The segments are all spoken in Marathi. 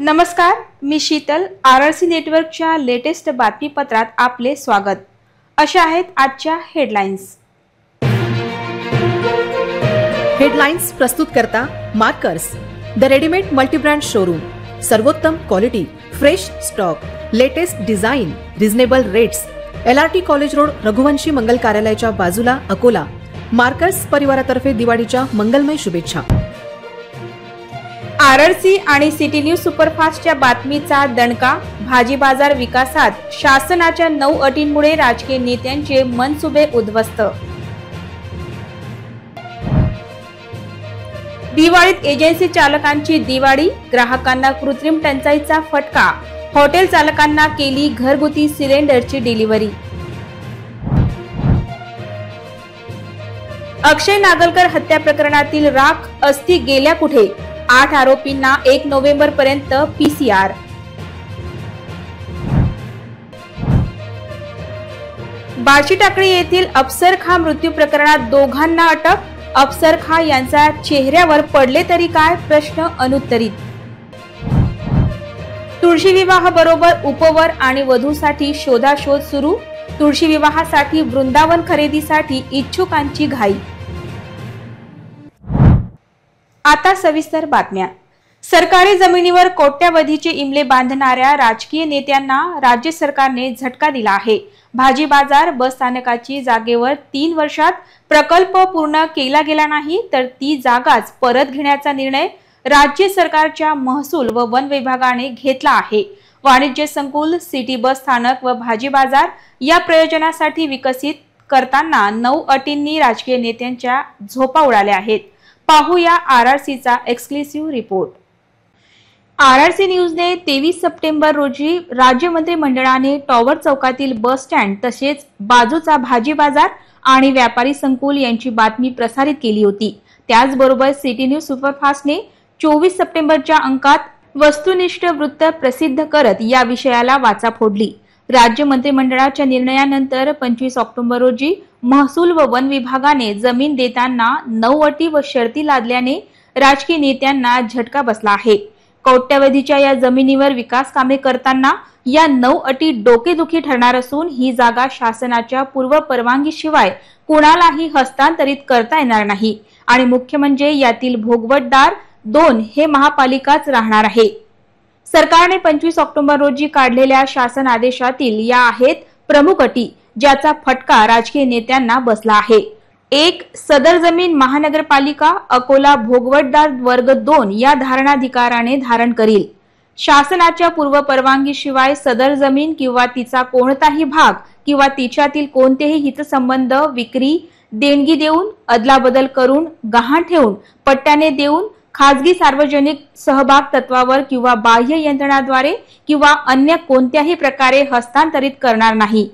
नमस्कार, मी शीतल. आरआरसी नेटवर्कच्या लेटेस्ट बातमीपत्रात आपले स्वागत. अशा आहेत आजच्या हेडलाईन्स. प्रस्तुत करता markers, the readymade multibrand showroom. सर्वोत्तम quality, fresh stock, latest design, reasonable rates. LRT college road, Raghuvanshi Mangal कार्यालयाच्या बाजूला, अकोला. मार्कर्स परिवारातर्फे दिवाळीच्या मंगलमय शुभेच्छा. आरआरसी आणि सिटी न्यूज सुपरफास्टच्या बातमीचा दणका. भाजी बाजार विकासात शासनाच्या 9 अटींमुळे राजकीय नेत्यांचे मनसुबे उद्ध्वस्त. दिवाळीत एजन्सी चालकांची दिवाळी, ग्राहकांना कृत्रिम टंचाईचा फटका. हॉटेल चालकांना केली घरगुती सिलेंडरची डिलिव्हरी. अक्षय नागलकर हत्या प्रकरणातील राख अस्थी गेल्या कुठे? 8 आरोपींना 1 नोव्हेंबर पर्यंत PCR. बार्शी टाकळी येथील अफसर खां मृत्यू प्रकरणात दोघांना अटक. अफसर खां यांचा चेहऱ्यावर पडले तरी काय प्रश्न अनुत्तरित. तुळशी विवाह बरोबर उपवर आणि वधूसाठी शोधाशोध सुरू. तुळशी विवाहासाठी वृंदावन खरेदीसाठी इच्छुकांची घाई. आता सविस्तर बातम्या. सरकारी जमिनीवर कोट्यावधीचे इमले बांधणाऱ्या राजकीय नेत्यांना राज्य सरकारने झटका दिला आहे. भाजी बाजार बस स्थानकाची जागेवर 3 वर्षात प्रकल्प पूर्ण केला गेला नाही तर ती जागाच परत घेण्याचा निर्णय राज्य सरकारच्या महसूल व वन विभागाने घेतला आहे. वाणिज्य संकुल, सिटी बस स्थानक व भाजी बाजार या प्रयोजनासाठी विकसित करताना 9 अटींनी राजकीय नेत्यांच्या झोपा उडाल्या आहेत. पाहूया आरआरसीचा एक्सक्लुसिव्ह रिपोर्ट. आरआरसी न्यूजने 23 सप्टेंबर रोजी राज्य मंत्रिमंडळाने टॉवर चौकातील बस स्टँड तसेच बाजूचा भाजी बाजार आणि व्यापारी संकुल यांची बातमी प्रसारित केली होती. त्याचबरोबर सिटी न्यूज सुपरफास्टने 24 सप्टेंबरच्या अंकात वस्तुनिष्ठ वृत्त प्रसिद्ध करत या विषयाला वाचा फोडली. राज्य मंत्रिमंडळाच्या निर्णयानंतर 25 ऑक्टोबर रोजी महसूल व वन विभागाने जमीन देताना 9 अटी व शर्ती लादल्याने राजकीय नेत्यांना झटका बसला आहे. कोट्यावधीच्या या जमिनीवर विकास कामे करताना या 9 अटी डोकेदुखी ठरणार असून ही जागा शासनाच्या पूर्व परवानगीशिवाय कुणालाही हस्तांतरित करता येणार नाही आणि मुख्य म्हणजे यातील भोगवटदार 2 हे महापालिकाच राहणार आहे. सरकारने 25 ऑक्टोबर रोजी काढलेल्या शासन आदेशातील या आहेत प्रमुख अटी ज्याचा फटका राजकीय नेत्यांना बसला आहे. 1. सदर जमीन महानगरपालिका अकोला भोगवटदार वर्ग 2 या धारणाधिकाराने धारण करील. शासनाच्या पूर्व परवानगीशिवाय सदर जमीन किंवा तिचा कोणताही भाग किंवा तिच्यातील कोणतेही हितसंबंध विक्री, देणगी देऊन, अदलाबदल करून, गहाण ठेवून, पट्ट्याने देऊन, खाजगी सार्वजनिक सहभाग तत्वावर किंवा बाह्य यंत्रणाद्वारे किंवा अन्य कोणत्याही प्रकारे हस्तांतरित करणार नाही.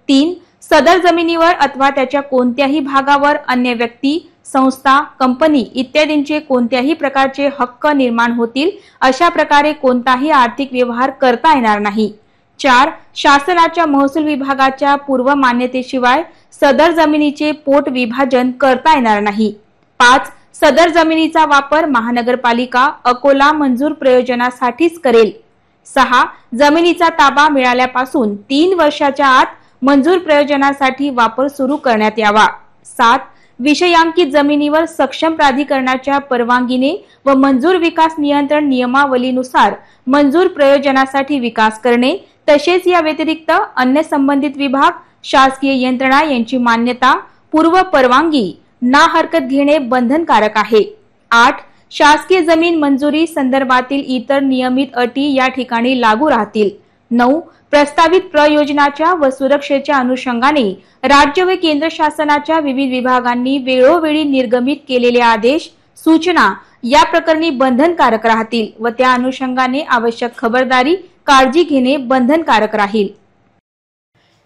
3. सदर जमिनीवर अथवा त्याच्या कोणत्याही भागावर अन्य व्यक्ती, संस्था, कंपनी इत्यादींचे कोणत्याही प्रकारचे हक्क निर्माण होतील अशा प्रकारे कोणताही आर्थिक व्यवहार करता येणार नाही. 4. शासनाच्या महसूल विभागाच्या पूर्व मान्यतेशिवाय सदर जमिनीचे पोट विभाजन करता येणार नाही. 5. सदर जमिनीचा वापर महानगरपालिका अकोला मंजूर प्रयोजनासाठीच करेल. 6. जमिनीचा ताबा मिळाल्यापासून 3 वर्षाच्या आत मंजूर प्रयोजनासाठी वापर सुरू करण्यात यावा. 7. विषयांकित जमिनीवर सक्षम प्राधिकरणाच्या परवानगीने व मंजूर विकास नियंत्रण नियमावलीनुसार मंजूर प्रयोजनासाठी विकास करणे तसेच या व्यतिरिक्त अन्य संबंधित विभाग, शासकीय यंत्रणा यांची मान्यता, पूर्व परवानगी ना हरकत घेणे बंधनकारक आहे. 8. शासकीय जमीन मंजुरी संदर्भातील इतर नियमित अटी या ठिकाणी लागू राहतील. 9. प्रस्तावित प्रयोजनाच्या व सुरक्षेच्या अनुषंगाने राज्य व केंद्र शासनाच्या विविध विभागांनी वेळोवेळी निर्गमित केलेले आदेश, सूचना या प्रकरणी बंधनकारक राहतील व त्या अनुषंगाने आवश्यक खबरदारी, काळजी घेणे बंधनकारक राहील.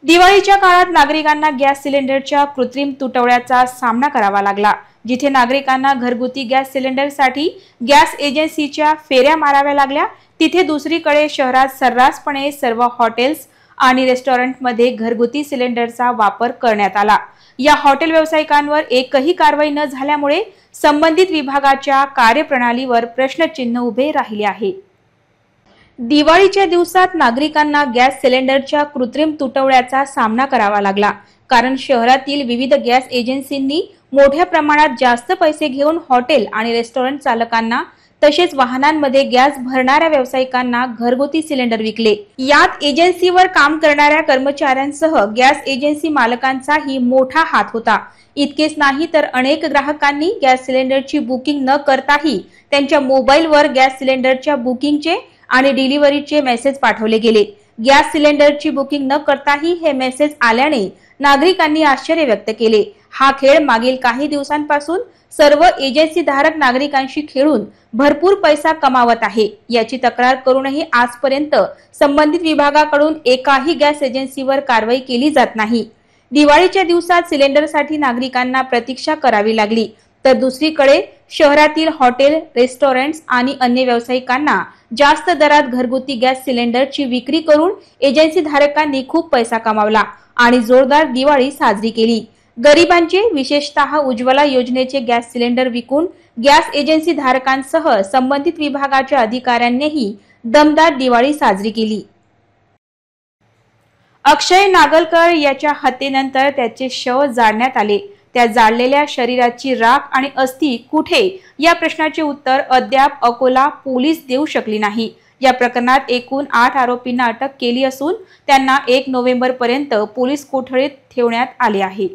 दिवाळीच्या काळात नागरिकांना गॅस सिलेंडरच्या कृत्रिम तुटवड्याचा सामना करावा लागला. जिथे नागरिकांना घरगुती गॅस सिलेंडरसाठी गॅस एजन्सीच्या फेऱ्या माराव्या लागल्या तिथे दुसरीकडे शहरात सर्रासपणे सर्व हॉटेल्स आणि रेस्टॉरंटमध्ये घरगुती सिलेंडरचा वापर करण्यात आला. या हॉटेल व्यावसायिकांवर एकही कारवाई न झाल्यामुळे संबंधित विभागाच्या कार्यप्रणालीवर प्रश्नचिन्ह उभे राहिले आहे. दिवाळीच्या दिवसात नागरिकांना गॅस सिलेंडरच्या कृत्रिम तुटवड्याचा सामना करावा लागला, कारण शहरातील विविध गॅस एजन्सींनी मोठ्या प्रमाणात जास्त पैसे घेऊन हॉटेल आणि रेस्टॉरंट चालकांना तसेच वाहनांमध्ये गॅस भरणाऱ्या व्यावसायिकांना घरगुती सिलेंडर विकले। यात एजन्सीवर काम करणाऱ्या कर्मचाऱ्यांसह गॅस एजन्सी मालकांचाही मोठा हात होता। इतकेच नाही तर अनेक ग्राहकांनी गॅस सिलेंडरची बुकिंग न करताही त्यांच्या मोबाईलवर गॅस सिलेंडरच्या बुकिंगचे आणि डिलिव्हरीचे मेसेज पाठवले गेले। गॅस सिलेंडरची बुकिंग न करताही हे मेसेज आल्याने नागरिकांनी आश्चर्य व्यक्त केले। हा खेळ मागील काही दिवसांपासून सर्व एजन्सी धारक नागरिकांशी खेळून भरपूर पैसा कमावत आहे। याची तक्रार करूनही आजपर्यंत संबंधित विभागाकडून एकाही गॅस एजन्सीवर कारवाई केली जात नाही। दिवाळीच्या दिवसात सिलेंडरसाठी नागरिकांना प्रतीक्षा करावी लागली, तर दुसरीकडे शहरातील हॉटेल, रेस्टॉरंट्स आणि अन्य व्यावसायिकांना जास्त दरात घरगुती गॅस सिलेंडरची विक्री करून एजन्सी धारकांनी खूप पैसा कमावला आणि जोरदार दिवाळी साजरी केली। गरिबांचे, विशेषतः उज्ज्वला योजनेचे गॅस सिलेंडर विकून गॅस एजन्सी धारकांसह संबंधित विभागाच्या अधिकाऱ्यांनीही दमदार दिवाळी साजरी केली। अक्षय नागलकर याच्या हत्येनंतर त्याचे शव जाळण्यात आले। त्या जाळलेल्या शरीराची राख आणि अस्थी कुठे, या प्रश्नाचे उत्तर अद्याप अकोला पोलीस देऊ शकली नाही। या प्रकरणात एकूण 8 आरोपींना अटक केली असून त्यांना 1 नोव्हेंबर पर्यंत पोलीस कोठडीत ठेवण्यात आले आहे।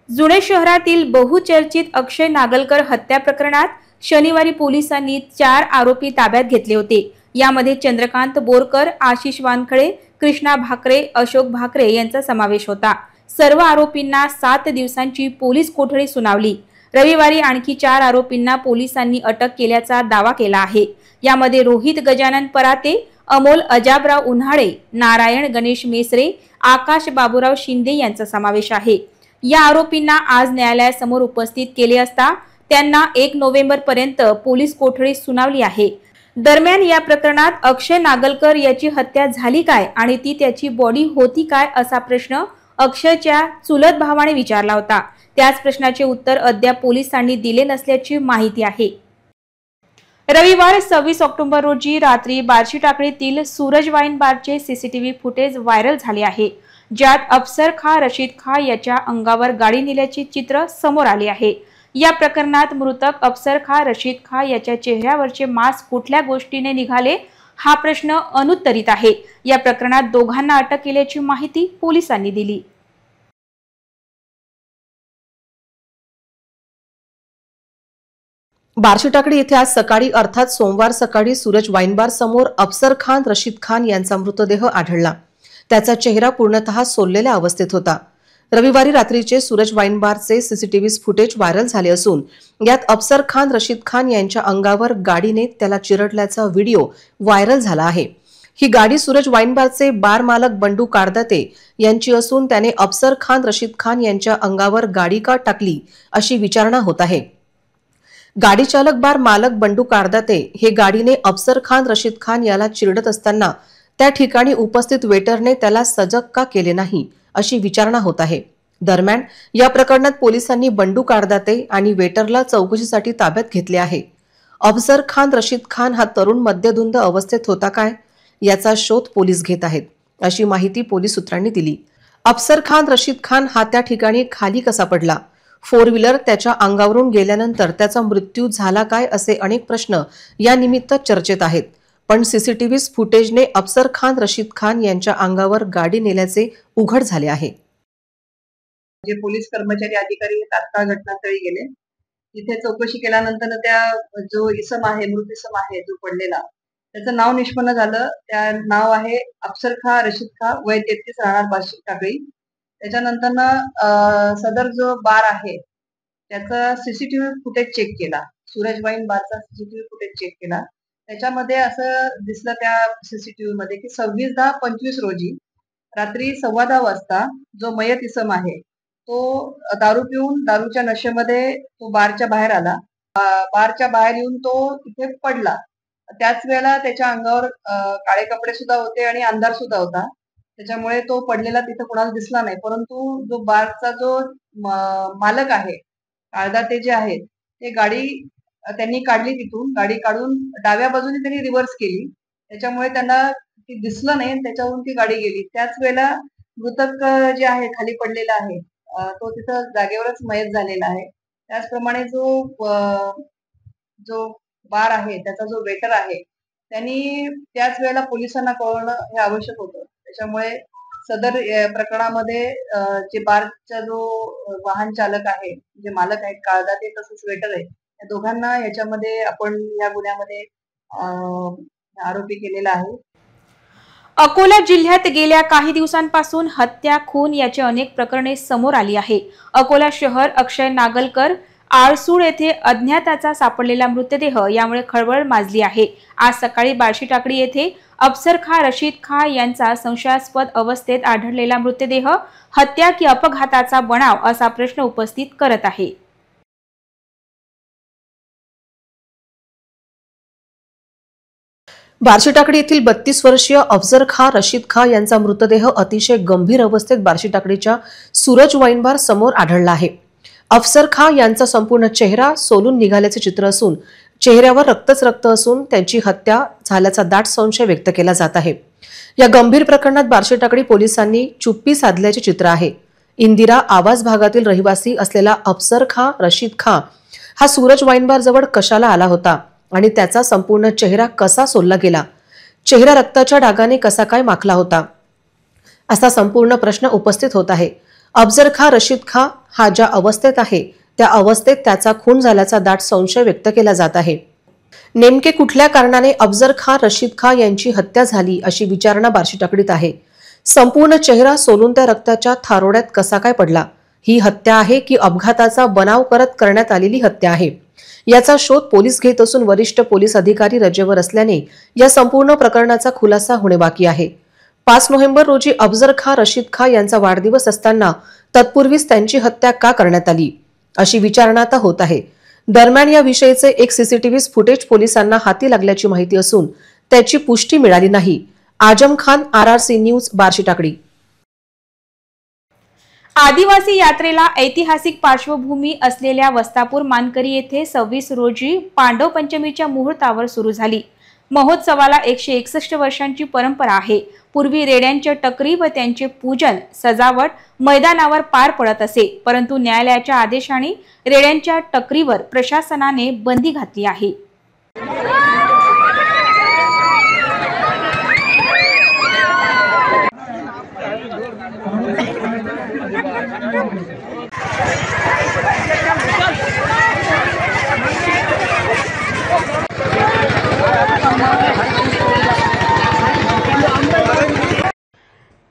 जुने शहरातील बहुचर्चित अक्षय नागलकर हत्या प्रकरणात शनिवारी पोलिसांनी 4 आरोपी ताब्यात घेतले होते। यामध्ये चंद्रकांत बोरकर, आशिष वानखडे, कृष्णा भाकरे, अशोक भाकरे यांचा समावेश होता। सर्व आरोपींना 7 दिवसांची पोलीस कोठडी सुनावली। रविवारी आणखी 4 आरोपींना पोलिसांनी अटक केल्याचा दावा केला आहे। यामध्ये रोहित गजानन पराते, अमोल अजाबराव उन्हाळे, नारायण गणेश मेसरे, आकाश बाबूराव शिंदे यांचा समावेश आहे। या आरोपींना आज न्यायालयासमोर उपस्थित केले असता त्यांना 1 नोव्हेंबर पर्यंत पोलीस कोठडी सुनावली आहे। दरम्यान या प्रकरणात अक्षय नागलकर याची हत्या झाली काय आणि ती त्याची बॉडी होती काय, असा प्रश्न अक्षयच्या चुलत भावाने विचारला होता। त्याच प्रश्नाचे उत्तर अद्याप पोलिसांनी दिले नसल्याची माहिती आहे। रविवार 26 ऑक्टोबर रोजी रात्री बार्शी टाकळीतील सूरज वाईन बारचे सीसीटीव्ही फुटेज व्हायरल झाले आहे, ज्यात अफसर खा रशीद खा याच्या अंगावर गाडी नेल्याचे चित्र समोर आले आहे। या प्रकरणात मृतक अफसर खा रशीद खा याच्या चेहऱ्यावरचे मास्क कुठल्या गोष्टीने निघाले, हा प्रश्न अनुत्तरित आहे। या प्रकरणात दोघांना अटक केल्याची माहिती पोलिसांनी दिली। बार्शी टाकळी येथे आज सकाळी अर्थात सोमवार सकाळी सूरज वाईन बार समोर अफसर खान रशीद खान यांचा मृतदेह आढळला। त्याचा चेहरा पूर्णतः सोललेल्या अवस्थेत होता। रविवारी रात्रीचे सूरज वाईन बारचे सीसीटीव्ही फुटेज व्हायरल झाले असून यात अफसर खान रशीद खान यांच्या अंगावर गाडीने त्याला चिरडल्याचा व्हिडिओ व्हायरल झाला आहे। ही गाडी सूरज वाईन बारचे बार मालक बंडू कारदाते यांची असून त्याने अफसर खान रशीद खान यांच्या अंगावर गाडी का टाकली अशी विचारणा होत आहे। गाडी चालक बार मालक बंडू कारदाते हे गाडीने अफसर खान रशीद खान याला चिरडत असताना त्या ठिकाणी उपस्थित वेटरने त्याला सजग का केले नाही अशी विचारणा होत आहे। दरम्यान या प्रकरणात पोलिसांनी बंडू कारदाते आणि वेटरला चौकशीसाठी ताब्यात घेतले आहे। अफसर खान रशीद खान हा तरुण मद्यधुंद अवस्थेत होता काय, याचा शोध पोलीस घेत आहेत, अशी माहिती पोलीस सूत्रांनी दिली। अफसर खान रशीद खान हा त्या ठिकाणी खाली कसा पडला, 4 व्हीलर त्याच्या अंगावरून गेल्यानंतर त्याचा मृत्यू झाला काय, असे अनेक प्रश्न या निमित्त चर्चेत आहेत। पण सीसीटीव्ही फुटेजने अफसर खान रशीद खान यांच्या अंगावर गाडी नेल्याचे उघड झाले आहे। जे पोलीस कर्मचारी अधिकारी तात्काळ घटनास्थळी गेले। तिथे चौकशी केल्यानंतर त्या जो इसम आहे, मृत इसम आहे जो पडलेला, त्याचं नाव निष्पन्न झालं। त्या नाव आहे अफसर खा रशीद खा, वय 33, राहणार बार्शी टाकळी। त्याच्यानंतर सदर जो बार आहे त्याचा सीसीटीव्ही फुटेज चेक केला, सूरज वाईन बारचा सीसीटीव्ही फुटेज चेक केला। त्याच्यामध्ये असं दिसलं त्या सीसीटीव्ही मध्ये की 26/10/25 रोजी रात्री 10:15 वाजता जो मयत इसम आहे तो दारू पिऊन दारूच्या नशेमध्ये तो बारच्या बाहेर आला। बारच्या बाहेर येऊन तो तिथे पडला। त्याच वेळेला त्याच्या अंगावर काळे कपडे सुद्धा होते आणि अंधार सुद्धा होता, त्याच्यामुळे तो पडलेला तिथे कोणाला दिसला नाही। परंतु जो बारचा जो मालक आहे, काळदाते जे आहेत, ते गाडी त्यांनी काढली, तिथून गाडी काढून डाव्या बाजूने त्यांनी रिव्हर्स केली। त्याच्यामुळे त्यांना ती दिसलं नाही, त्याच्यावरून ती गाडी गेली. त्याच वेळेला मृतक जे आहे खाली पडलेला आहे, तो तिथं जागेवरच मयत झालेला आहे. त्याचप्रमाणे जो बार आहे, त्याचा जो वेटर आहे, त्यांनी त्याच वेळेला पोलिसांना कळवणं हे आवश्यक होतं. त्याच्यामुळे सदर प्रकरणामध्ये जे बारचा जो वाहन चालक आहे, जे मालक आहेत, काळदाते तसंच वेटर आहे, या दोघांना याच्यामध्ये आपण या गुन्ह्यामध्ये आरोपी केलेला आहे. अकोला जिल्ह्यात गेल्या काही दिवसांपासून हत्या, खून याची अनेक प्रकरणे समोर आली आहे. अकोला शहर अक्षय नागलकर आळसूळ येथे अज्ञाताचा सापडलेला मृतदेह यामुळे खळबळ माजली आहे. आज सकाळी बार्शी टाकळी येथे अफसर खा रशीद खा यांचा संशयास्पद अवस्थेत आढळलेला मृतदेह हत्या की अपघाताचा बनाव असा प्रश्न उपस्थित करत आहे. बार्शी टाकळी येथील 32 वर्षीय अफजर खा रशीद खा यांचा मृतदेह अतिशय गंभीर अवस्थेत बार्शी टाकळीच्या सूरज वाईन बार समोर आढळला आहे. अफसर खा यांचा संपूर्ण चेहरा सोलून निघाल्याचे चित्र असून चेहऱ्यावर रक्तच रक्त असून त्यांची हत्या झाल्याचा दाट संशय व्यक्त केला जात आहे. या गंभीर प्रकरणात बार्शी टाकळी पोलिसांनी चुप्पी साधल्याचे चित्र आहे. इंदिरा आवाज भागातील रहिवासी असलेला अफसर खा रशीद खा हा सूरज वाईन बार जवळ कशाला आला होता आणि त्याचा संपूर्ण चेहरा कसा सोलला गेला, चेहरा रक्ताच्या डागाने कसा काय माखला होता, असा संपूर्ण प्रश्न उपस्थित होत आहे. अफजर खा रशीद खा हा ज्या अवस्थेत आहे त्या अवस्थेत त्याचा खून झाल्याचा दाट संशय व्यक्त केला जात आहे. नेमके कुठल्या कारणाने अफजर खा रशीद खा यांची हत्या झाली अशी विचारणा बार्शी टाकळीत आहे. संपूर्ण चेहरा सोलून त्या रक्ताच्या थारोड्यात कसा काय पडला, ही हत्या आहे की अपघाताचा बनाव करत करण्यात आलेली हत्या आहे, याचा शोध पोलीस घेत असून वरिष्ठ पोलीस अधिकारी रजेवर असल्याने या संपूर्ण प्रकरणाचा खुलासा होणे बाकी आहे. 5 नोव्हेंबर रोजी अफजर खा रशीद खा यांचा वाढदिवस असताना तत्पूर्वीच त्यांची हत्या का करण्यात आली अशी विचारणा आता होत आहे. दरम्यान या विषयीचे एक सीसीटीव्ही फुटेज पोलिसांना हाती लागल्याची माहिती असून त्याची पुष्टी मिळाली नाही. Azam Khan, RRC news, Barshi Takli. आदिवासी यात्रेला ऐतिहासिक पार्श्वभूमी असलेल्या वस्तापूर मानकरी येथे 26 रोजी पांडव पंचमीच्या मुहूर्तावर सुरू झाली. महोत्सवाला 161 वर्षांची परंपरा आहे. पूर्वी रेड्यांच्या टकरी व त्यांचे पूजन सजावट मैदानावर पार पडत असे, परंतु न्यायालयाच्या आदेशाने रेड्यांच्या टकरीवर प्रशासनाने बंदी घातली आहे.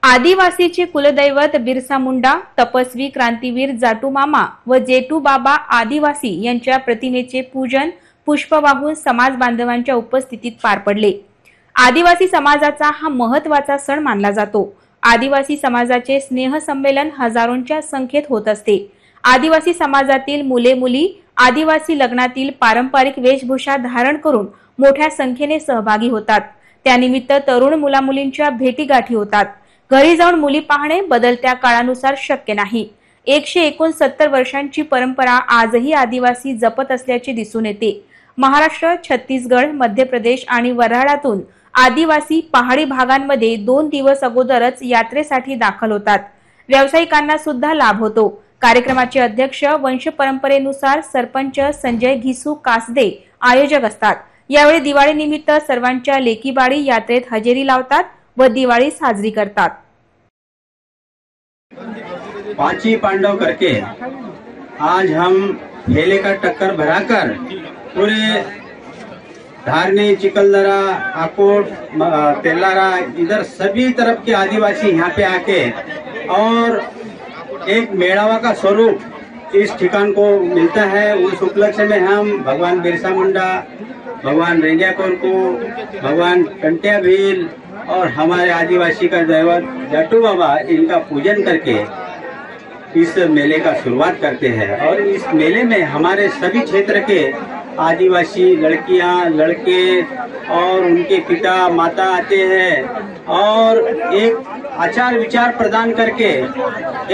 आदिवासीचे कुलदैवत बिरसा मुंडा, तपस्वी क्रांतीवीर जाटू मामा व जेटू बाबा आदिवासी यांच्या प्रतिमेचे पूजन पुष्प वाहून समाज बांधवांच्या उपस्थितीत पार पडले. आदिवासी समाजाचा हा महत्त्वाचा सण मानला जातो. आदिवासी समाजाचे स्नेह संमेलन हजारोंच्या संख्येत होत असते. आदिवासी समाजातील मुले मुली आदिवासी लग्नातील पारंपरिक वेशभूषा धारण करून मोठ्या संख्येने सहभागी होतात. त्यानिमित्त तरुण मुलामुलींच्या भेटीगाठी होतात. घरी जाऊन मुली पाहणे बदलत्या काळानुसार शक्य नाही. 169 वर्षांची परंपरा आजही आदिवासी जपत असल्याचे दिसून येते. महाराष्ट्र, छत्तीसगड, मध्य प्रदेश आणि वऱ्हाडातून आदिवासी पहाडी भागांमध्ये 2 दिवस अगोदरच यात्रेसाठी दाखल होतात. व्यावसायिकांना सुद्धा लाभ होतो. कार्यक्रमाचे अध्यक्ष वंश परंपरेनुसार सरपंच संजय घिसू कासदे आयोजक असतात. यावेळी दिवाळी निमित्त सर्वांच्या लेकीबाळी यात्रेत हजेरी लावतात व दिवाळी साजरी करतात. पांची पांडव करके आज हम मेले का टक्कर भराकर पूरे धारनी, चिकलदरा, आकोट, तेलारा, इधर सभी तरफ के आदिवासी यहाँ पे आके और एक मेड़ावा का स्वरूप इस ठिकान को मिलता है। उस उपलक्ष्य में हम भगवान बिरसा मुंडा, भगवान रेंजा कोरकू, भगवान कंटिया भील और हमारे आदिवासी का दैवत जाटू बाबा, इनका पूजन करके इस मेले का शुरुआत करते हैं। और इस मेले में हमारे सभी क्षेत्र के आदिवासी लड़कियां, लड़के और उनके पिता माता आते हैं और एक आचार विचार प्रदान करके,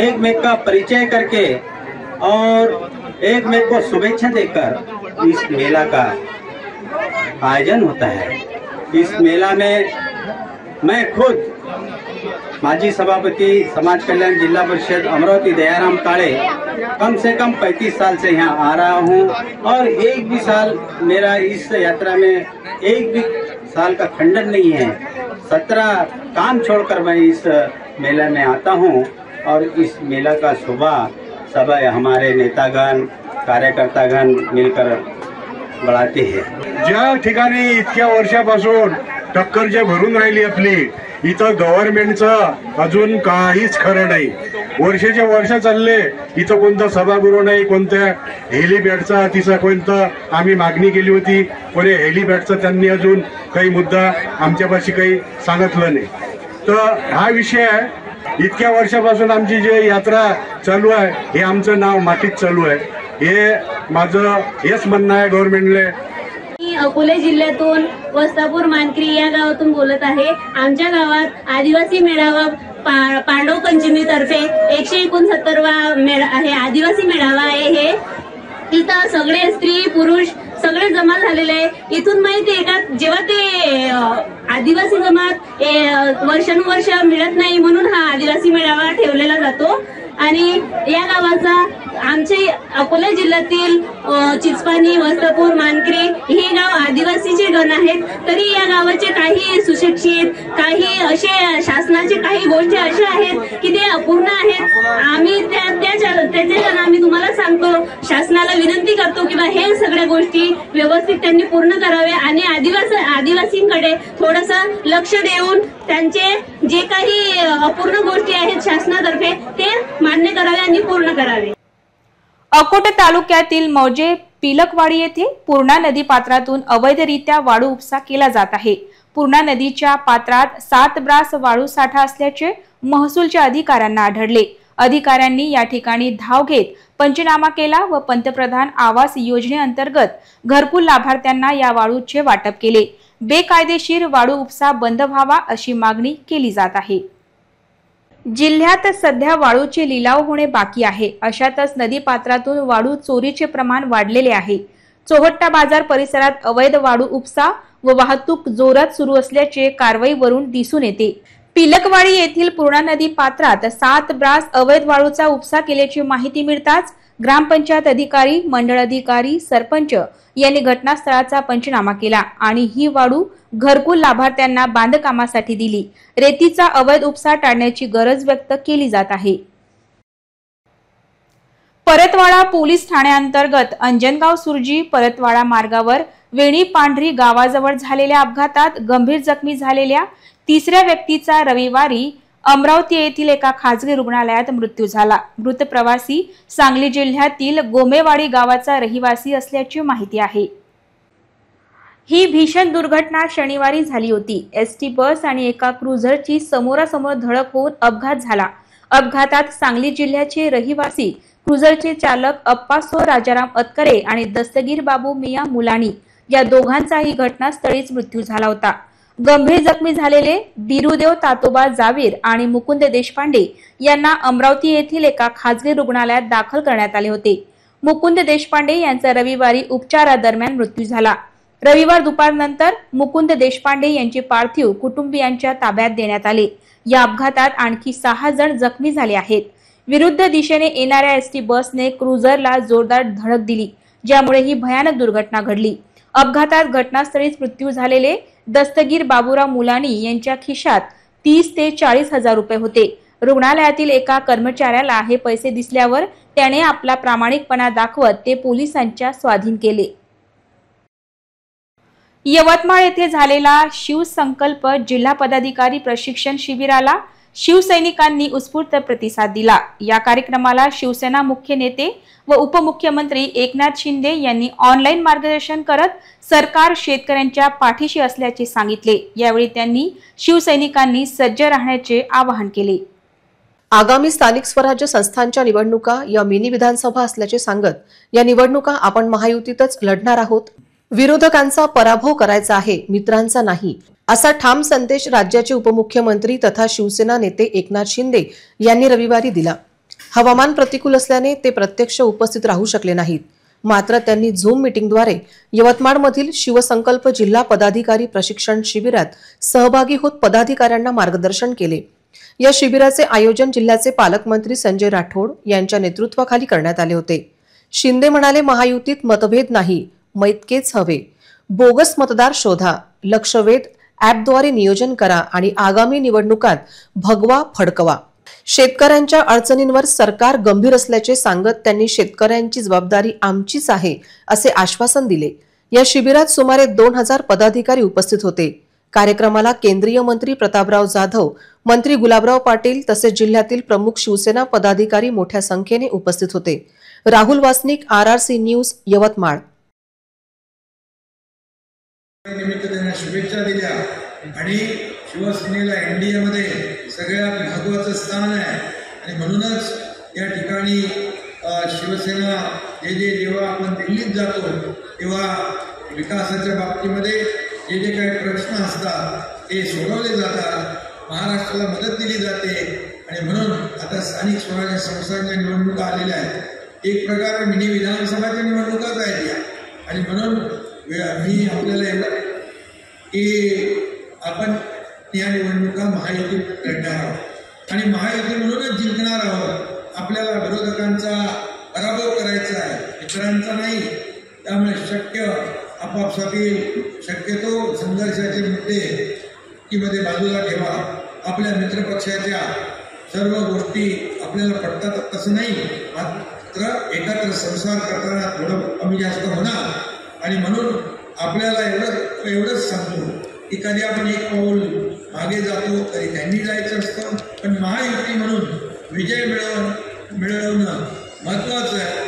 एक में का परिचय करके और एक में को शुभेच्छा देकर इस मेला का आयोजन होता है। इस मेला में मैं खुद माजी सभापति समाज कल्याण जिला परिषद अमरावती दयाराम काळे कम से कम 35 साल से यहाँ आ रहा हूँ और एक भी साल मेरा इस यात्रा में एक भी साल का खंडन नहीं है। 17 काम छोड़कर मैं इस मेला में आता हूँ और इस मेला का शोभा सब हमारे नेतागण कार्यकर्तागण मिलकर बढ़ाते हैं। ज्या ठिकाणी इतक्या वर्षापासून टक्कर जे भरून राहिली आपली, इथं गव्हर्नमेंटचं अजून काहीच खरं नाही। वर्षाचे वर्ष चालले, इथं कोणता सभागृह नाही, कोणत्या हेलिपॅडचा तिचा कोणता आम्ही मागणी केली होती, पण हेलिपॅडचा त्यांनी अजून काही मुद्दा आमच्यापाशी काही सांगितलं नाही। तर हा विषय आहे। इतक्या वर्षापासून आमची जे यात्रा चालू आहे हे आमचं नाव मातीत चालू आहे, हे माझं हेच म्हणणं आहे गव्हर्नमेंटला। मी अकोले जिल्ह्यातून वस्तापूर मानकरी या गावातून बोलत आहे। आमच्या गावात आदिवासी मेळावा पांडव पंचमी तर्फे 169वा मेळा आहे, आदिवासी मेळावा आहे। हे इथं सगळे स्त्री पुरुष सगळे जमा झालेले आहे। इथून माहिती आहे का, जेव्हा ते आदिवासी जमात वर्षानुवर्ष मिळत नाही म्हणून हा आदिवासी मेळावा ठेवलेला जातो। आणि या गावाचा आमचे अकोला जिल्ह्यातील चिचपानी वस्तापूर मानकरी हे गाव आदिवासीचे गण आहेत, तरी या गावाचे काही सुशिक्षित काही असे शासनाचे काही गोष्टी अशा आहेत की ते अपूर्ण आहेत। आम्ही त्याचे आम्ही तुम्हाला सांगतो, शासनाला विनंती करतो की हे सगळ्या गोष्टी व्यवस्थित त्यांनी पूर्ण करावे आणि आदिवासींकडे थोडंसं लक्ष देऊन त्यांचे जे काही अपूर्ण गोष्टी आहेत शासनातर्फे ते मान्य करावे आणि पूर्ण करावे। अकोट तालुक्यातील मौजे पिलकवाडी येथे पूर्णा नदी पात्रातून अवैधरित्या वाळू उपसा केला जात आहे। पूर्णा नदीच्या पात्रात 7 ब्रास वाळू साठा असल्याचे महसूलच्या अधिकाऱ्यांना आढळले। अधिकाऱ्यांनी या ठिकाणी धाव घेत पंचनामा केला व पंतप्रधान आवास योजनेअंतर्गत घरकुल लाभार्थ्यांना या वाळूचे वाटप केले। बेकायदेशीर वाळू उपसा बंद व्हावा अशी मागणी केली जात आहे। जिल्ह्यात सध्या वाळूचे लिलाव होणे बाकी आहे, अशातच नदीपात्रातून वाळू चोरीचे प्रमाण वाढलेले आहे। चोहट्टा बाजार परिसरात अवैध वाळू उपसा व वाहतूक जोरात सुरू असल्याचे कारवाईवरून दिसून येते। पिलकवाडी येथील पूर्णा नदी पात्रात 7 ब्रास अवैध वाळूचा उपसा केल्याची माहिती मिळताच ग्रामपंचायत अधिकारी, मंडळ अधिकारी, सरपंच यांनी घटनास्थळाचा पंचनामा केला आणि ही वाळू घरकुल लाभार्थ्यांना बांधकामासाठी दिली। रेतीचा अवैध उपसा टाळण्याची गरज व्यक्त केली जात आहे। परतवाडा पोलीस ठाण्याअंतर्गत अंजनगाव सुरजी परतवाडा मार्गावर वेणी पांढरी गावाजवळ झालेल्या अपघातात गंभीर जखमी झालेल्या 3ऱ्या व्यक्तीचा रविवारी अमरावती येथील एका खासगी रुग्णालयात मृत्यू झाला। मृत प्रवासी सांगली जिल्ह्यातील गोमेवाडी गावाचा रहिवासी असल्याची माहिती आहे। ही भीषण दुर्घटना शनिवारी झाली होती। एसटी बस आणि एका क्रुझरची समोरासमोर धडक होऊन अपघात झाला। अपघातात सांगली जिल्ह्याचे रहिवासी क्रुझरचे चालक अप्पासो राजाराम अतकरे आणि दस्तगीर बाबू मिया मुलानी या दोघांचाही घटनास्थळीच मृत्यू झाला होता। गंभीर जखमी झालेले बिरुदेव तातोबा जावीर आणि मुकुंद देशपांडे यांना अमरावती येथील एका खासगी रुग्णालयात दाखल करण्यात आले होते। मुकुंद देशपांडे यांचा रविवारी उपचारादरम्यान मृत्यू झाला। रविवार दुपारनंतर मुकुंद देशपांडे यांचे पार्थिव कुटुंबियांच्या ताब्यात देण्यात आले। या अपघातात आणखी 6 जण जखमी झाले आहेत। विरुद्ध दिशेने येणाऱ्या एसटी बसने क्रुझरला जोरदार धडक दिली, ज्यामुळे ही भयानक दुर्घटना घडली। अपघातात घटनास्थळीच मृत्यू झालेले दस्तगीर बाबूराव मुलानी यांच्या खिशात 30 ते 40 हजार रुपये होते। रुग्णालयातील एका कर्मचाऱ्याला हे पैसे दिसल्यावर त्याने आपला प्रामाणिकपणा दाखवत ते पोलिसांच्या स्वाधीन केले। यवतमाळ येथे झालेला शिवसंकल्प जिल्हा पदाधिकारी प्रशिक्षण शिबिराला शिवसैनिकांनी उत्स्फूर्त प्रतिसाद दिला। या कार्यक्रमाला शिवसेना मुख्य नेते व उपमुख्यमंत्री एकनाथ शिंदे यांनी ऑनलाईन मार्गदर्शन करत सरकार शेतकऱ्यांच्या पाठीशी असल्याचे सांगितले। यावेळी त्यांनी शिवसैनिकांनी सज्ज राहण्याचे आवाहन केले। आगामी स्थानिक स्वराज्य संस्थांच्या निवडणुका या मिनी विधानसभा असल्याचे सांगत या निवडणुका आपण महायुतीतच लढणार आहोत। विरोधकांचा पराभव करायचा आहे, मित्रांचा नाही, असा ठाम संदेश राज्याचे उपमुख्यमंत्री तथा शिवसेना नेते एकनाथ शिंदे यांनी रविवारी दिला। हवामान प्रतिकूल असल्याने ते प्रत्यक्ष उपस्थित राहू शकले नाहीत। मात्र त्यांनी झूम मीटिंगद्वारे यवतमाळमधील शिवसंकल्प जिल्हा पदाधिकारी प्रशिक्षण शिबिरात सहभागी होत पदाधिकाऱ्यांना मार्गदर्शन केले। या शिबिराचे आयोजन जिल्ह्याचे पालकमंत्री संजय राठोड यांच्या नेतृत्वाखाली करण्यात आले होते। शिंदे म्हणाले, महायुतीत मतभेद नाही, मैत्रीच हवे। बोगस मतदार शोधा, लक्षवेध ॲपद्वारे नियोजन करा आणि आगामी निवडणुकात भगवा फडकवा। शेतकऱ्यांच्या अडचणींवर सरकार गंभीर असल्याचे सांगत त्यांनी शेतकऱ्यांची जबाबदारी आमचीच आहे असे आश्वासन दिले। या शिबिरात सुमारे 2000 पदाधिकारी उपस्थित होते। कार्यक्रमाला केंद्रीय मंत्री प्रतापराव जाधव, मंत्री गुलाबराव पाटील तसेच जिल्ह्यातील प्रमुख शिवसेना पदाधिकारी मोठ्या संख्येने उपस्थित होते। Rahul Wasnik, RRC news, Yavatmal. शुभेच्छा दिल्या आणि शिवसेनेला NDA मध्ये सगळ्यात महत्त्वाचं स्थान आहे आणि म्हणूनच या ठिकाणी शिवसेना जेव्हा आपण दिल्लीत जातो तेव्हा विकासाच्या बाबतीमध्ये जे काही प्रश्न असतात ते सोडवले जातात, महाराष्ट्राला मदत दिली जाते आणि म्हणून आता स्थानिक स्वराज्य संस्थांच्या निवडणुका आलेल्या आहेत। एक प्रकारे मिनी विधानसभाच्या निवडणुकाच आहेत या आणि म्हणून मी आपल्याला एवढं की आपण या निवडणुका महायुतीत लढणार आहोत आणि महायुती म्हणूनच जिंकणार आहोत। आपल्याला विरोधकांचा पराभव करायचा आहे, मित्रांचा नाही। त्यामुळे शक्य आपापसातील शक्यतो संघर्षाचे मुद्दे की मध्ये बाजूला ठेवा। आपल्या मित्रपक्षाच्या सर्व गोष्टी आपल्याला पटतात तसं नाही, मात्र एकत्र संसार करताना थोडं कमी जास्त होणार आणि म्हणून आपल्याला एवढंच सांगतो की कधी आपण एक पाऊल मागे जातो, कधी त्यांनी जायचं असतं, पण महायुती म्हणून विजय मिळवणं महत्वाचं आहे।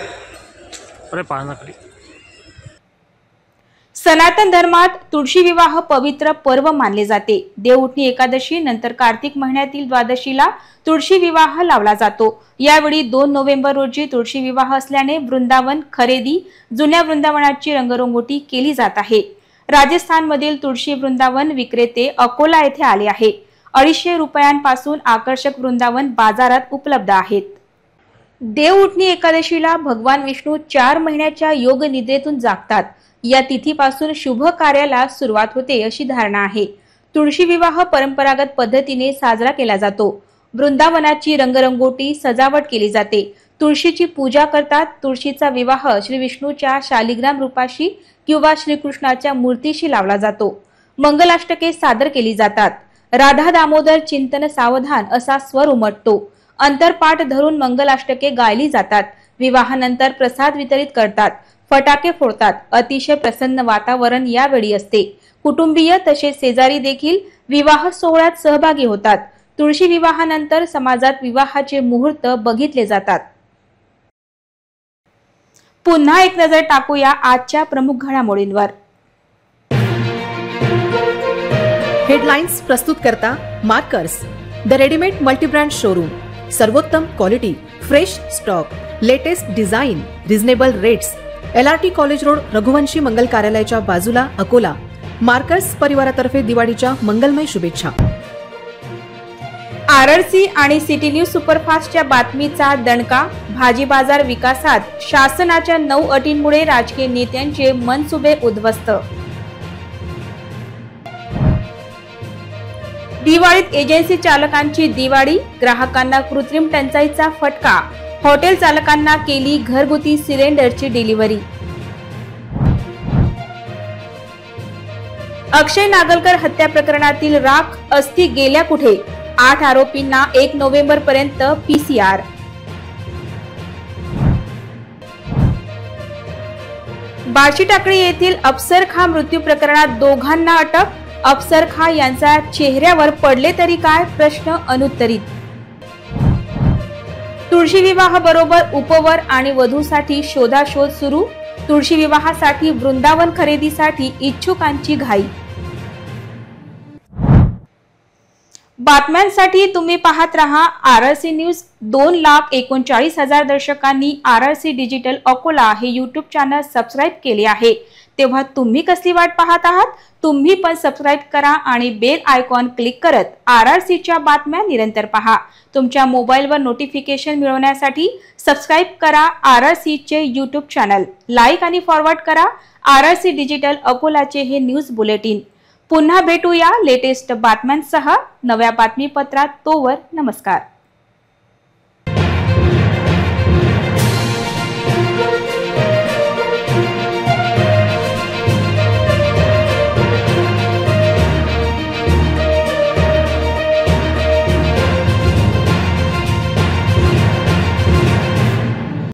सनातन धर्मात तुळशी विवाह पवित्र पर्व मानले जाते। देवउठणी एकादशी नंतर कार्तिक महिन्यातील द्वादशीला तुळशी विवाह लावला जातो। यावेळी 2 नोव्हेंबर रोजी तुळशी विवाह असल्याने वृंदावन खरेदी जुन्या वृंदावनाची रंगरंगोटी केली जात आहे। राजस्थानमधील तुळशी वृंदावन विक्रेते अकोला येथे आले आहे। 250 रुपयांपासून आकर्षक वृंदावन बाजारात उपलब्ध आहेत। देवउठणी एकादशीला भगवान विष्णू 4 महिन्याच्या योग निद्रेतून जागतात। या तिथीपासून शुभ कार्याला सुरुवात होते अशी धारणा आहे। तुळशी विवाह परंपरागत पद्धतीने साजरा केला जातो। वृंदावनाची रंगरंगोटी सजावट केली जाते। तुळशीची पूजा करतात। तुळशीचा विवाह श्री विष्णूच्या शालिग्राम रूपाशी किंवा श्रीकृष्णाच्या मूर्तीशी लावला जातो। मंगलाष्टके सादर केली जातात। राधा दामोदर चिंतन सावधान असा स्वर उमटतो। अंतरपाठ धरून मंगलाष्टके गायली जातात। विवाहानंतर प्रसाद वितरित करतात, फटाके फोडतात। अतिशय प्रसन्न वातावरण यावेळी असते। कुटुंबीय तसेच शेजारी देखील विवाह सोहळ्यात सहभागी होतात। तुळशी विवाहानंतर समाजात विवाहाचे मुहूर्त बघितले जातात। पुन्हा एक नजर टाकूया आजच्या प्रमुख घडामोडींवर। हेडलाइन्स प्रस्तुत करता markers, the readymade multibrand showroom, सर्वोत्तम quality, fresh stock, latest design, reasonable rates, LRT college road, Raghuvanshi Mangal कार्यालयाच्या बाजूला, अकोला। मार्कर्स परिवारातर्फे दिवाळीच्या मंगलमय शुभेच्छा। RRC आणि सिटी न्यूज सुपरफास्टच्या बातमीचा दणका। भाजी बाजार विकासात शासनाच्या 9 अटींमुळे राजकीय नेत्यांचे मनसुबे उद्ध्वस्त। दिवाळीत एजन्सी चालकांची दिवाळी, ग्राहकांना कृत्रिम टंचाईचा फटका। हॉटेल चालकांना केली घरगुती सिलेंडरची डिलिव्हरी। अक्षय नागलकर हत्या प्रकरणातील राख अस्थी गेल्या कुठे? 8 आरोपींना 1 नोव्हेंबर पर्यंत PCR। बार्शी टाकळी येथील अफसर खां मृत्यू प्रकरणात दोघांना अटक। अफसर खां यांचा चेहऱ्यावर पडले तरी काय प्रश्न अनुत्तरित। तुळशी विवाह बरोबर उपवर आणि वधूसाठी शोधाशोध सुरू। तुळशी विवाहासाठी वृंदावन खरेदीसाठी इच्छुकांची घाई। बातम्यांसाठी तुम्ही पाहत रहा RRC news. 2,39,000 दर्शकांनी RRC digital Akola हे YouTube चॅनल सबस्क्राइब केले आहे। तेव्हा तुम्ही कसली वाट पाहत आहात? तुम्ही पण सबस्क्राईब करा आणि बेल आयकॉन क्लिक करत RRCच्या बातम्या निरंतर पहा. तुमच्या मोबाईलवर नोटिफिकेशन मिळवण्यासाठी सबस्क्राईब करा RRCचे YouTube चॅनल. लाईक आणि फॉरवर्ड करा RRC डिजिटल अकोलाचे हे न्यूज बुलेटिन. पुन्हा भेटूया लेटेस्ट बातम्यांसह नव्या बातमीपत्रात. तोवर नमस्कार.